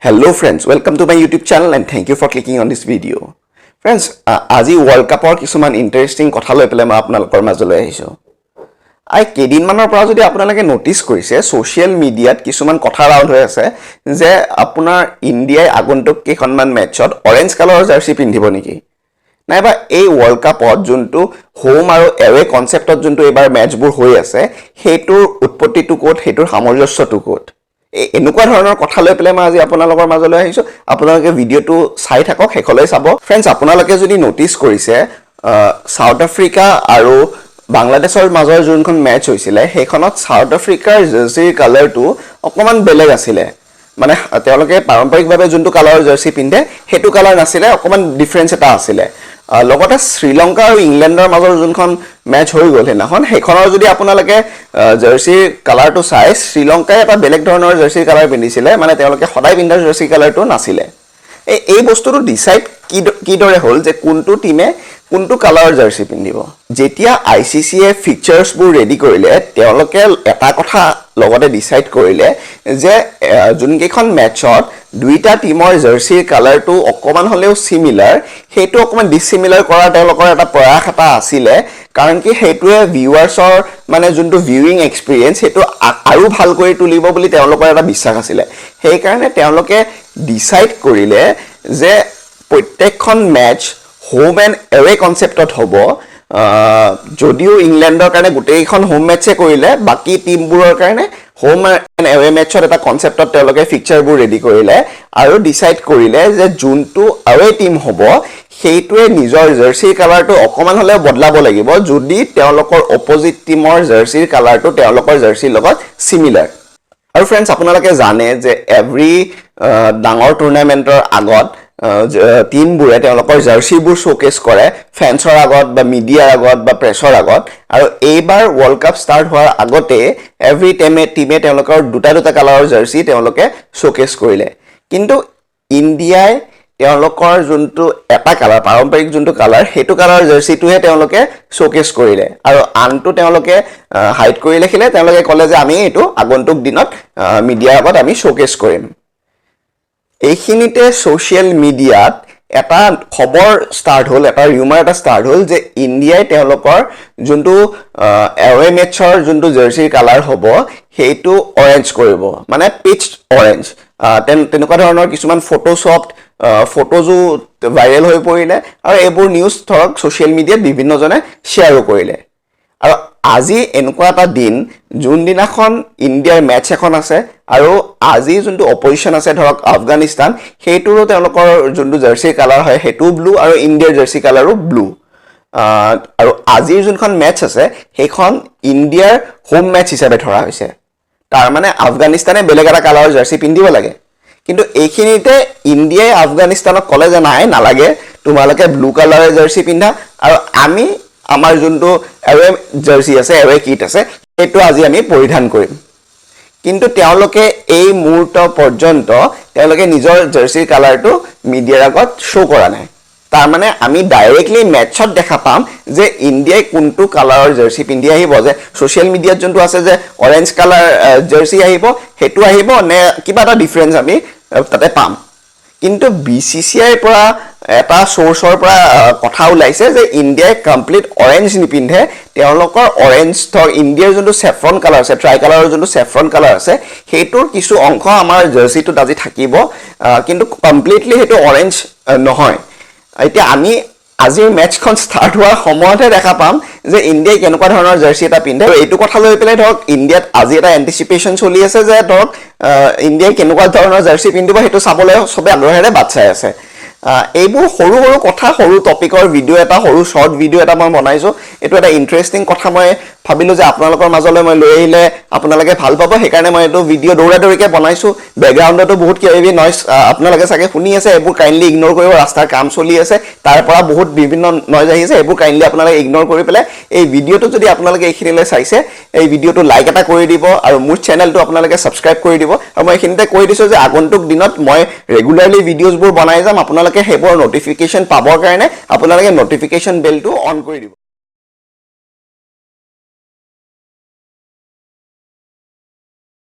Hello friends, welcome to my YouTube channel and thank you for clicking on this video. Friends, আজি World Cupৰ কিছুমান interesting কথা লৈ পেলাই মই আপোনালোকৰ মাজলৈ আহিছো। কেইদিনমানৰ পৰা যদি আপোনালোকে নোটিস কৰিছে সোশ্যাল মিডিয়াত কিছুমান কথা ৰাউণ্ড হৈ আছে যে আপোনাৰ ইণ্ডিয়াই আগন্তুক কেইখনমান মেচত অৰেঞ্জ কালাৰৰ জাৰ্সি পিন্ধিব নেকি? নাইবা এই World Cupত যোনটো হোম আৰু এৱে কনসেপ্টত যোনটো এবাৰ মেচবোৰ হৈ আছে হেইটোৰ উৎপত্তিটো ক'ত, হেইটোৰ সামঞ্জস্যটো ক'ত? এনেকুৱা ধৰণৰ কথা লৈ পেলাই মই আজি আপোনালোকৰ মাজলৈ আহিছো। আপোনালোকে ভিডিওটো চাই থাকক, হেকলৈ চাব। ফ্ৰেন্ডছ, আপোনালোকে যদি নোটিস কৰিছে সাউথ আফ্ৰিকা আৰু বাংলাদেশৰ মাজৰ যোনখন মেচ হৈছিল হেইখনত সাউথ আফ্ৰিকাৰ জাৰ্সিৰ কালাৰটো অকমান বেলেগ আছিল। মানে তেওঁলোকে পাৰম্পৰিকভাৱে যোনটো কালাৰৰ জাৰ্সি পিন্ধে হেতু কালাৰ নাছিলে, অকমান ডিফাৰেন্স এটা আছিল। লগতে শ্ৰীলংকা আৰু ইংলেণ্ডৰ মাজৰ যোনখন মেচ হৈ গ'ল হেইখনৰ যদি আপোনালোকে জাৰ্সিৰ কালাৰটো চাই শ্ৰীলংকাই এটা বেলেগ ধৰণৰ জাৰ্সিৰ কালাৰ পিন্ধিছিলে, মানে তেওঁলোকে সদায় পিন্ধা জাৰ্সিৰ কালাৰটো নাছিলে। এই বস্তুটো ডিসাইড কিদৰে হ'ল যে কোনটো টিমে কোনটো কালাৰৰ জাৰ্সি পিন্ধিব। যেতিয়া আইচিচিয়ে ফিচাৰ্ছবোৰ ৰেডি কৰিলে তেওঁলোকে এটা কথা লগতে ডিসাইড কৰিলে যে যোনকেইখন মেচত দুইটা টিমৰ জাৰ্সিৰ কালাৰটো অকমান হলেও সিমিলাৰ, হেইটো অকমান ডিসিমিলাৰ কৰা তেওঁলোকৰ এটা প্ৰয়াস এটা আছিল। কাৰণ কি হেইটোৱে ভিউৱাৰ্ছৰ মানে যোনটো ভিউইং এক্সপেৰিয়েন্স হেইটো আৰু ভাল কৰি তুলিব বুলি তেওঁলোকৰ এটা বিশ্বাস আছিল। সেই কাৰণে তেওঁলোকে ডিসাইড কৰিলে যে প্ৰত্যেকখন মেচ হোম এণ্ড এৱে কনসেপ্টত হ'ব। যদিও ইংলেণ্ডৰ কাৰণে গোটেইখন হোম মেচে কৰিলে, বাকি টিমবোৰৰ কাৰণে হোম এণ্ড এৱে মেচত এটা কনসেপ্টত তেওঁলোকে ফিচাৰবোৰ ৰেডি কৰিলে আৰু ডিসাইড কৰিলে যে যোনটো এৱে টিম হ'ব সেইটোৱে নিজৰ জাৰ্সিৰ কালাৰটো অকমান হলে বদলাব লাগিব যদি তেওঁলোকৰ অপোজিট টিমৰ জাৰ্সিৰ কালাৰটো তেওঁলোকৰ জাৰ্সিৰ লগত সিমিলাৰ। আৰু ফ্ৰেন্ডছ, আপোনালোকে জানে যে এভৰি ডাঙৰ টুৰ্নামেন্টৰ আগত টিমবোৰে তেওঁলোকৰ জাৰ্সিবোৰ শোকেস কৰে ফেন্সৰ আগত বা মিডিয়াৰ আগত বা প্ৰেছৰ আগত। আৰু এইবাৰ World Cup ষ্টাৰ্ট হোৱাৰ আগতে এভৰি টিমে তেওঁলোকৰ দুটা কালাৰৰ জাৰ্সি তেওঁলোকে শোকেস কৰিলে। কিন্তু ইণ্ডিয়াই তেওঁলোকৰ যোনটো এটা কালাৰ পাৰম্পৰিক যোনটো কালাৰ হেতু কালাৰৰ জাৰ্সিটোহে তেওঁলোকে শোকেস কৰিলে আৰু আনটো তেওঁলোকে হাইড কৰি ৰাখিলে। তেওঁলোকে ক'লে যে আমি এইটো আগন্তুক দিনত মিডিয়াৰ আগত আমি শোকেস কৰিম। এইখিনিতে সোশ্যাল মিডিয়াত এটা খবৰ ষ্টাৰ্ট হ'ল, এটা ৰিউমাৰ এটা ষ্টাৰ্ট হ'ল যে ইণ্ডিয়াই তেওঁলোকৰ যোনটো এৱে মেচৰ যোনটো জাৰ্সিৰ কালাৰ হ'ব সেইটো অৰেঞ্জ কৰিব, মানে পিচ অৰেঞ্জ। তেনেকুৱা ধৰণৰ কিছুমান ফটোজো ভাইৰেল হৈ পৰিলে আৰু এইবোৰ নিউজ ধৰক সোশ্যাল মিডিয়াত বিভিন্নজনে শ্বেয়াৰো কৰিলে। আৰু আজি এনেকুৱা এটা দিন যোনদিনাখন ইণ্ডিয়াৰ মেচ এখন আছে আৰু আজি যোনটো অপজিশন আছে ধৰক আফগানিস্তান, হেইটোৰো তেওঁলোকৰ যোনটো জাৰ্সিৰ কালাৰ হয় হেতু ব্লু আৰু ইণ্ডিয়াৰ জাৰ্সি কালাৰো ব্লু। আৰু আজিৰ যোনখন মেচ আছে সেইখন ইণ্ডিয়াৰ হোম মেচ হিচাপে ধৰা হৈছে। তাৰ মানে আফগানিস্তানে বেলেগ এটা কালাৰৰ জাৰ্সি পিন্ধিব লাগে। কিন্তু এইখিনিতে ইণ্ডিয়াই আফগানিস্তানক ক'লে যে নাই, নালাগে, তোমালোকে ব্লু কালাৰৰ জাৰ্সি পিন্ধা আৰু আমি আমাৰ যোনটো এৱে জাৰ্সি আছে, এৱে কিট আছে, সেইটো আজি আমি পৰিধান কৰিম। কিন্তু তেওঁলোকে এই মুহূৰ্ত পৰ্যন্ত তেওঁলোকে নিজৰ জাৰ্সিৰ কালাৰটো মিডিয়াৰ আগত শ্ব' কৰা নাই। তাৰ মানে আমি ডাইৰেক্টলি মেচত দেখা পাম যে ইণ্ডিয়াই কোনটো কালাৰৰ জাৰ্সি পিন্ধি আহিব, যে সোশ্যাল মিডিয়াত যোনটো আছে যে অৰেঞ্জ কালাৰ জাৰ্সি আহিব হেতু আহিব নে কিবা এটা ডিফাৰেন্স আমি তাতে পাম। কিন্তু বিসিসিআইৰ পৰা এটা সোৰ্সৰ পৰা কথা ওলাইছে যে ইণ্ডিয়াই কমপ্লিট অৰেঞ্জ নিপিন্ধে, তেওঁলোকৰ অৰেঞ্জ ধৰ ইণ্ডিয়াৰ যোনটো সেফ্ৰন কালাৰ আছে, ট্ৰাই কালাৰৰ যোনটো সেফ্ৰন কালাৰ আছে হেইটোৰ কিছু অংশ আমাৰ জাৰ্সিটোত আজি থাকিব, কিন্তু কমপ্লিটলি হেইটো অৰেঞ্জ নহয়। এতিয়া আমি আজিৰ মেচখন ষ্টাৰ্ট হোৱাৰ সময়তহে দেখা পাম যে ইণ্ডিয়াই কেনেকুৱা ধৰণৰ জাৰ্সি এটা পিন্ধে। আৰু এইটো কথা লৈ পেলাই ধৰক ইণ্ডিয়াত আজি এটা এন্টিচিপেশ্যন চলি আছে যে ধৰক ইণ্ডিয়াই কেনেকুৱা ধৰণৰ জাৰ্সি পিন্ধিব সেইটো চাবলৈ সবে আগ্ৰহেৰে বাট চাই আছে। এইবোৰ সৰু সৰু কথা, সৰু টপিকৰ ভিডিঅ' এটা, সৰু শৰ্ট ভিডিঅ' এটা মই বনাইছো। এইটো এটা ইন্টাৰেষ্টিং কথা মই ভাবিলো যে আপোনালোকৰ মাজলৈ মই লৈ আহিলে আপোনালোকে ভাল পাব, সেইকাৰণে মই এইটো ভিডিঅ' দৌৰাদৌৰিকে বনাইছো। বেকগ্ৰাউণ্ডতো বহুত কিবা নইজ আপোনালোকে চাগে শুনি আছে, এইবোৰ কাইণ্ডলি ইগনোৰ কৰিব। ৰাস্তাৰ কাম চলি আছে, তাৰ পৰা বহুত বিভিন্ন নইজ আহি আছে, এইবোৰ কাইণ্ডলি আপোনালোকে ইগনোৰ কৰি পেলাই এই ভিডিঅ'টো যদি আপোনালোকে এইখিনিলৈ চাইছে এই ভিডিঅ'টো লাইক এটা কৰি দিব আৰু মোৰ চেনেলটো আপোনালোকে সাবস্ক্ৰাইব কৰি দিব। আৰু মই এইখিনিতে কৈ দিছো যে আগন্তুক দিনত মই ৰেগুলাৰলি ভিডিঅ'জবোৰ বনাই যাম। আপোনালোকে সেইবোৰ নটিফিকেশ্যন পাবৰ কাৰণে আপোনালোকে নটিফিকেশ্যন বেলটো অন কৰি দিব।